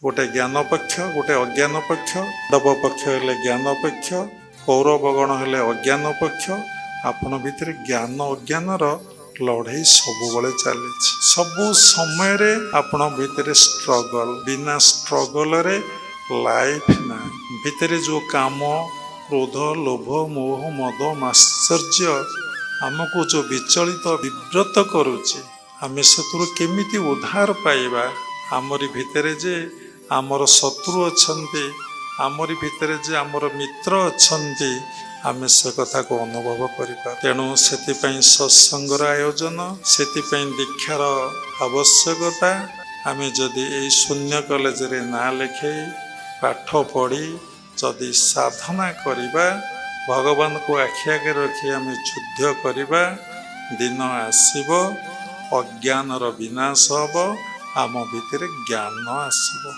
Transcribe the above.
गोटे ज्ञान पक्ष गोटे अज्ञान पक्ष दब पक्ष हेले ज्ञान पक्ष कौरव गण हेले अज्ञान पक्ष आपण भितर ज्ञान अज्ञान लड़ाई सबुबले चली सबु समय रे आपण भितर स्ट्रगल बिना स्ट्रगल रे लाइफ ना भितर जो काम क्रोध लोभ मोह मद माश्चर्य आमको जो विचलित विव्रत करुचे आमे शत्रु केमिति उद्धार पाइबा आमरी भितर जे आमर शत्रु अछंती आमरी भितर जे आमर मित्र अछंती आमे से कथा को अनुभव करिपा तेणु सेतिपई सत्संगर आयोजन सेतिपई दीक्षार आवश्यकता आमे जदि ए शून्य कॉलेज रे ना लेखे पाठ पढ़ी जदि साधना करिबा भगवान को आखि आगे रखी आमे युद्ध करिबा दिन आसीबो अज्ञानर विनाश हब आम भितर ज्ञान आसीबो।